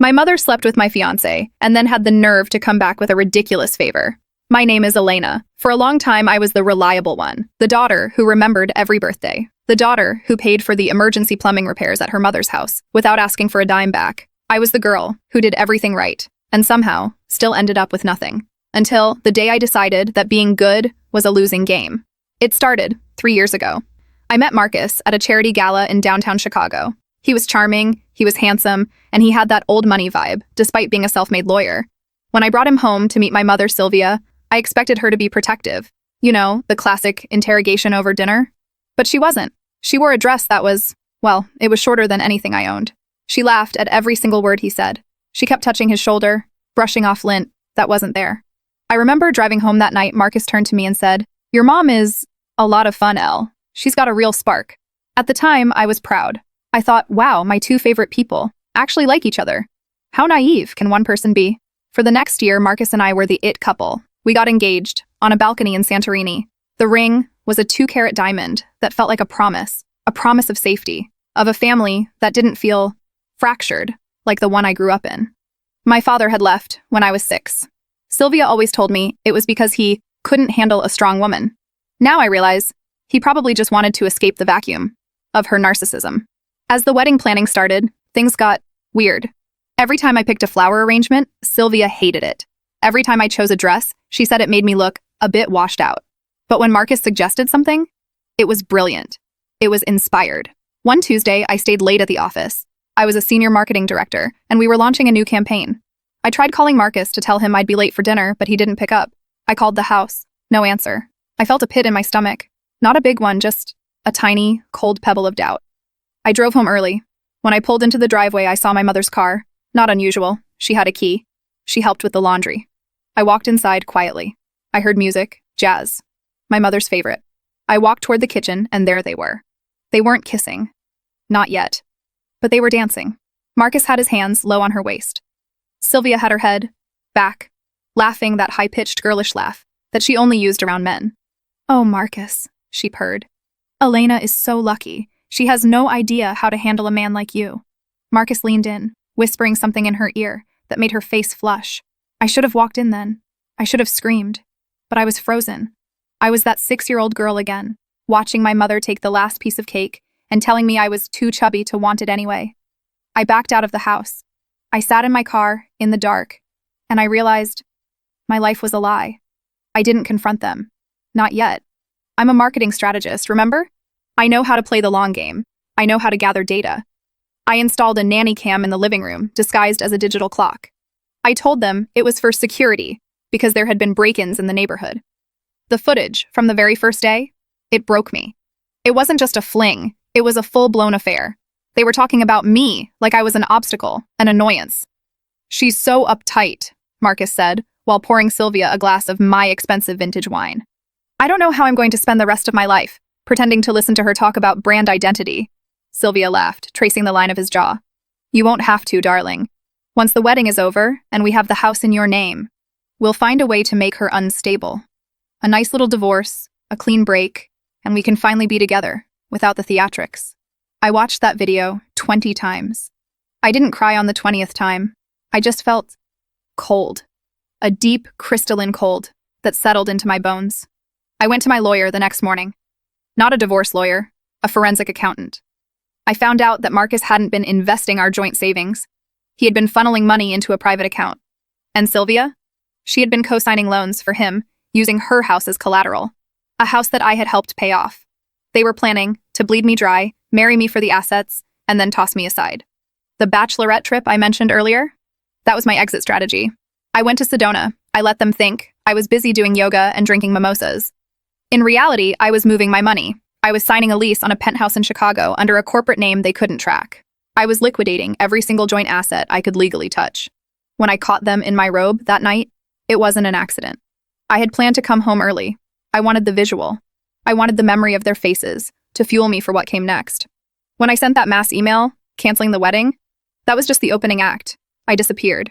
My mother slept with my fiancé and then had the nerve to come back with a ridiculous favor. My name is Elena. For a long time, I was the reliable one, the daughter who remembered every birthday, the daughter who paid for the emergency plumbing repairs at her mother's house without asking for a dime back. I was the girl who did everything right and somehow still ended up with nothing. Until the day I decided that being good was a losing game. It started 3 years ago. I met Marcus at a charity gala in downtown Chicago. He was charming, he was handsome, and he had that old money vibe, despite being a self-made lawyer. When I brought him home to meet my mother, Sylvia, I expected her to be protective. You know, the classic interrogation over dinner. But she wasn't. She wore a dress that was, well, it was shorter than anything I owned. She laughed at every single word he said. She kept touching his shoulder, brushing off lint that wasn't there. I remember driving home that night, Marcus turned to me and said, "Your mom is a lot of fun, Elle. She's got a real spark." At the time, I was proud. I thought, wow, my two favorite people actually like each other. How naive can one person be? For the next year, Marcus and I were the it couple. We got engaged on a balcony in Santorini. The ring was a 2-carat diamond that felt like a promise of safety, of a family that didn't feel fractured like the one I grew up in. My father had left when I was 6. Sylvia always told me it was because he couldn't handle a strong woman. Now I realize he probably just wanted to escape the vacuum of her narcissism. As the wedding planning started, things got weird. Every time I picked a flower arrangement, Sylvia hated it. Every time I chose a dress, she said it made me look a bit washed out. But when Marcus suggested something, it was brilliant. It was inspired. One Tuesday, I stayed late at the office. I was a senior marketing director, and we were launching a new campaign. I tried calling Marcus to tell him I'd be late for dinner, but he didn't pick up. I called the house. No answer. I felt a pit in my stomach. Not a big one, just a tiny, cold pebble of doubt. I drove home early. When I pulled into the driveway, I saw my mother's car. Not unusual. She had a key. She helped with the laundry. I walked inside quietly. I heard music, jazz, my mother's favorite. I walked toward the kitchen, and there they were. They weren't kissing. Not yet. But they were dancing. Marcus had his hands low on her waist. Sylvia had her head back, laughing that high-pitched girlish laugh that she only used around men. "Oh, Marcus," she purred. "Elena is so lucky. She has no idea how to handle a man like you." Marcus leaned in, whispering something in her ear that made her face flush. I should have walked in then. I should have screamed. But I was frozen. I was that 6-year-old girl again, watching my mother take the last piece of cake and telling me I was too chubby to want it anyway. I backed out of the house. I sat in my car, in the dark, and I realized my life was a lie. I didn't confront them. Not yet. I'm a marketing strategist, remember? I know how to play the long game. I know how to gather data. I installed a nanny cam in the living room, disguised as a digital clock. I told them it was for security, because there had been break-ins in the neighborhood. The footage from the very first day, it broke me. It wasn't just a fling, it was a full-blown affair. They were talking about me like I was an obstacle, an annoyance. "She's so uptight," Marcus said, while pouring Sylvia a glass of my expensive vintage wine. "I don't know how I'm going to spend the rest of my life, pretending to listen to her talk about brand identity." Sylvia laughed, tracing the line of his jaw. "You won't have to, darling. Once the wedding is over, and we have the house in your name, we'll find a way to make her unstable. A nice little divorce, a clean break, and we can finally be together, without the theatrics." I watched that video 20 times. I didn't cry on the 20th time. I just felt cold. A deep, crystalline cold that settled into my bones. I went to my lawyer the next morning. Not a divorce lawyer, a forensic accountant. I found out that Marcus hadn't been investing our joint savings. He had been funneling money into a private account. And Sylvia? She had been co-signing loans for him, using her house as collateral. A house that I had helped pay off. They were planning to bleed me dry, marry me for the assets, and then toss me aside. The bachelorette trip I mentioned earlier? That was my exit strategy. I went to Sedona. I let them think I was busy doing yoga and drinking mimosas. In reality, I was moving my money. I was signing a lease on a penthouse in Chicago under a corporate name they couldn't track. I was liquidating every single joint asset I could legally touch. When I caught them in my robe that night, it wasn't an accident. I had planned to come home early. I wanted the visual. I wanted the memory of their faces to fuel me for what came next. When I sent that mass email, canceling the wedding, that was just the opening act. I disappeared.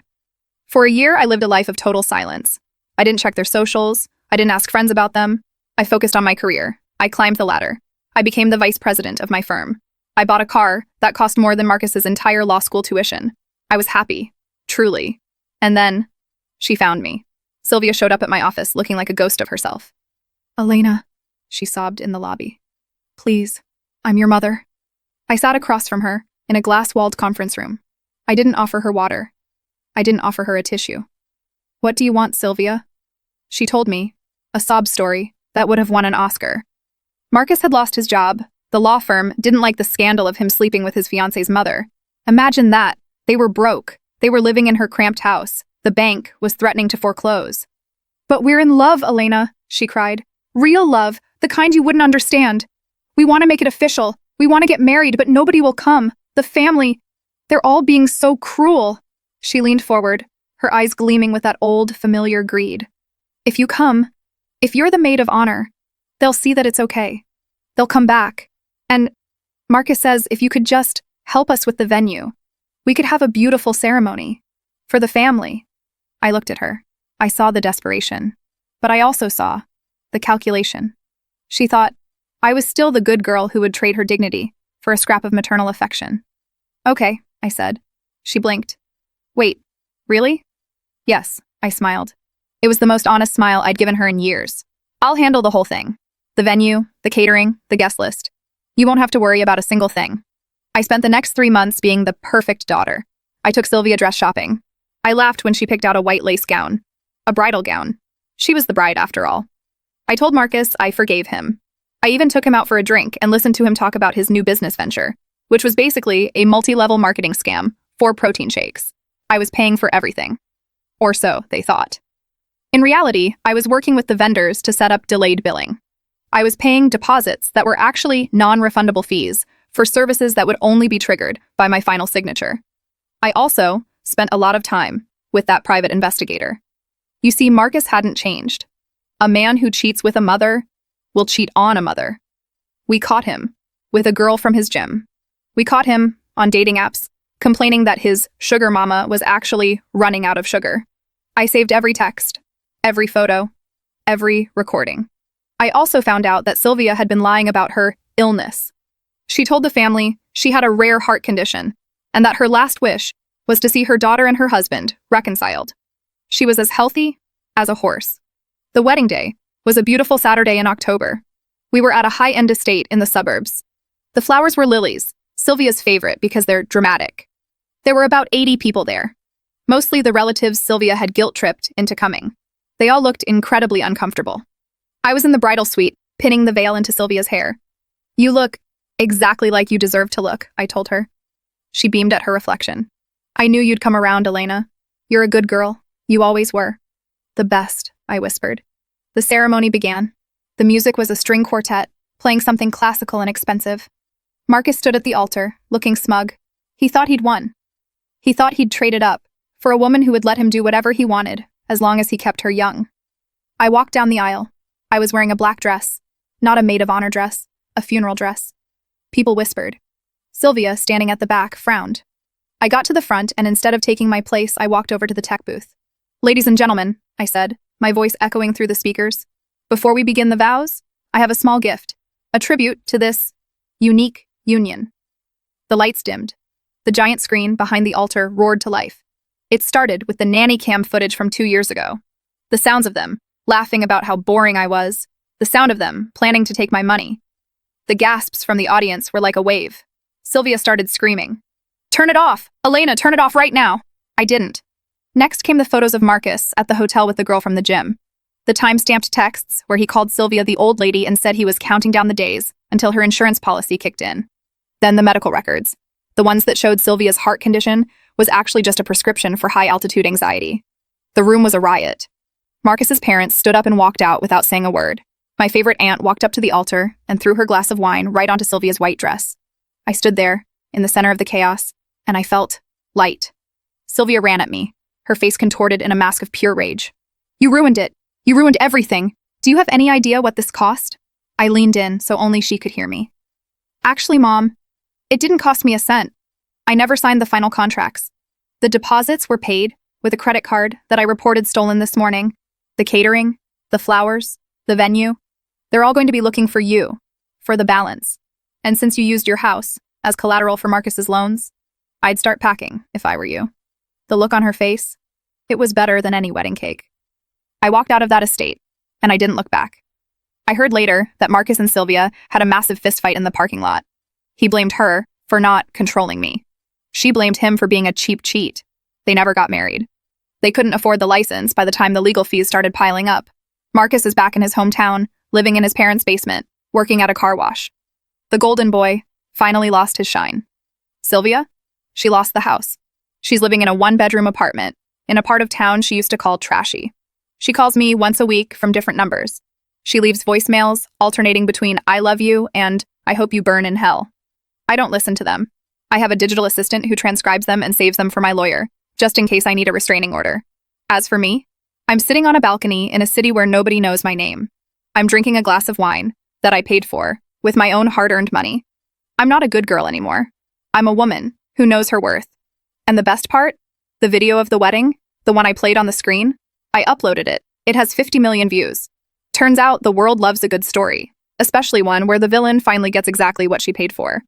For a year, I lived a life of total silence. I didn't check their socials. I didn't ask friends about them. I focused on my career. I climbed the ladder. I became the vice president of my firm. I bought a car that cost more than Marcus's entire law school tuition. I was happy. truly. And then, she found me. Sylvia showed up at my office looking like a ghost of herself. "Elena," she sobbed in the lobby. "Please, I'm your mother." I sat across from her in a glass-walled conference room. I didn't offer her water. I didn't offer her a tissue. "What do you want, Sylvia?" She told me, a sob story that would have won an Oscar. Marcus had lost his job. The law firm didn't like the scandal of him sleeping with his fiance's mother. Imagine that. They were broke. They were living in her cramped house. The bank was threatening to foreclose. "But we're in love, Elena," she cried. "Real love, the kind you wouldn't understand. We want to make it official. We want to get married, but nobody will come. The family, they're all being so cruel." She leaned forward, her eyes gleaming with that old, familiar greed. "If you come, if you're the maid of honor, they'll see that it's okay. They'll come back. And Marcus says if you could just help us with the venue, we could have a beautiful ceremony. For the family." I looked at her. I saw the desperation. But I also saw the calculation. She thought I was still the good girl who would trade her dignity for a scrap of maternal affection. "Okay," I said. She blinked. "Wait, really?" "Yes," I smiled. It was the most honest smile I'd given her in years. "I'll handle the whole thing. The venue, the catering, the guest list. You won't have to worry about a single thing." I spent the next 3 months being the perfect daughter. I took Sylvia dress shopping. I laughed when she picked out a white lace gown. A bridal gown. She was the bride, after all. I told Marcus I forgave him. I even took him out for a drink and listened to him talk about his new business venture, which was basically a multi-level marketing scam for protein shakes. I was paying for everything. Or so they thought. In reality, I was working with the vendors to set up delayed billing. I was paying deposits that were actually non-refundable fees for services that would only be triggered by my final signature. I also spent a lot of time with that private investigator. You see, Marcus hadn't changed. A man who cheats with a mother will cheat on a mother. We caught him with a girl from his gym. We caught him on dating apps, complaining that his sugar mama was actually running out of sugar. I saved every text, every photo, every recording. I also found out that Sylvia had been lying about her illness. She told the family she had a rare heart condition and that her last wish was to see her daughter and her husband reconciled. She was as healthy as a horse. The wedding day was a beautiful Saturday in October. We were at a high-end estate in the suburbs. The flowers were lilies, Sylvia's favorite because they're dramatic. There were about 80 people there, mostly the relatives Sylvia had guilt-tripped into coming. They all looked incredibly uncomfortable. I was in the bridal suite, pinning the veil into Sylvia's hair. "You look exactly like you deserve to look," I told her. She beamed at her reflection. "I knew you'd come around, Elena. You're a good girl. You always were." "The best," I whispered. The ceremony began. The music was a string quartet, playing something classical and expensive. Marcus stood at the altar, looking smug. He thought he'd won. He thought he'd traded up for a woman who would let him do whatever he wanted, as long as he kept her young. I walked down the aisle. I was wearing a black dress, not a maid of honor dress, a funeral dress. People whispered. Sylvia, standing at the back, frowned. I got to the front, and instead of taking my place, I walked over to the tech booth. "Ladies and gentlemen," I said, my voice echoing through the speakers, "before we begin the vows, I have a small gift, a tribute to this unique union." The lights dimmed. The giant screen behind the altar roared to life. It started with the nanny cam footage from 2 years ago. The sounds of them, laughing about how boring I was, the sound of them planning to take my money. The gasps from the audience were like a wave. Sylvia started screaming. "Turn it off! Elena, turn it off right now!" I didn't. Next came the photos of Marcus at the hotel with the girl from the gym. The time-stamped texts where he called Sylvia the old lady and said he was counting down the days until her insurance policy kicked in. Then the medical records. The ones that showed Sylvia's heart condition was actually just a prescription for high-altitude anxiety. The room was a riot. Marcus's parents stood up and walked out without saying a word. My favorite aunt walked up to the altar and threw her glass of wine right onto Sylvia's white dress. I stood there, in the center of the chaos, and I felt light. Sylvia ran at me, her face contorted in a mask of pure rage. "You ruined it! You ruined everything! Do you have any idea what this cost?" I leaned in so only she could hear me. "Actually, Mom, it didn't cost me a cent. I never signed the final contracts. The deposits were paid with a credit card that I reported stolen this morning. The catering, the flowers, the venue, they're all going to be looking for you, for the balance. And since you used your house as collateral for Marcus's loans, I'd start packing if I were you." The look on her face, it was better than any wedding cake. I walked out of that estate, and I didn't look back. I heard later that Marcus and Sylvia had a massive fistfight in the parking lot. He blamed her for not controlling me. She blamed him for being a cheap cheat. They never got married. They couldn't afford the license by the time the legal fees started piling up. Marcus is back in his hometown, living in his parents' basement, working at a car wash. The golden boy finally lost his shine. Sylvia? She lost the house. She's living in a one-bedroom apartment in a part of town she used to call trashy. She calls me once a week from different numbers. She leaves voicemails alternating between I love you and I hope you burn in hell. I don't listen to them. I have a digital assistant who transcribes them and saves them for my lawyer, just in case I need a restraining order. As for me, I'm sitting on a balcony in a city where nobody knows my name. I'm drinking a glass of wine that I paid for with my own hard-earned money. I'm not a good girl anymore. I'm a woman who knows her worth. And the best part? The video of the wedding, the one I played on the screen, I uploaded it. It has 50 million views. Turns out the world loves a good story, especially one where the villain finally gets exactly what she paid for.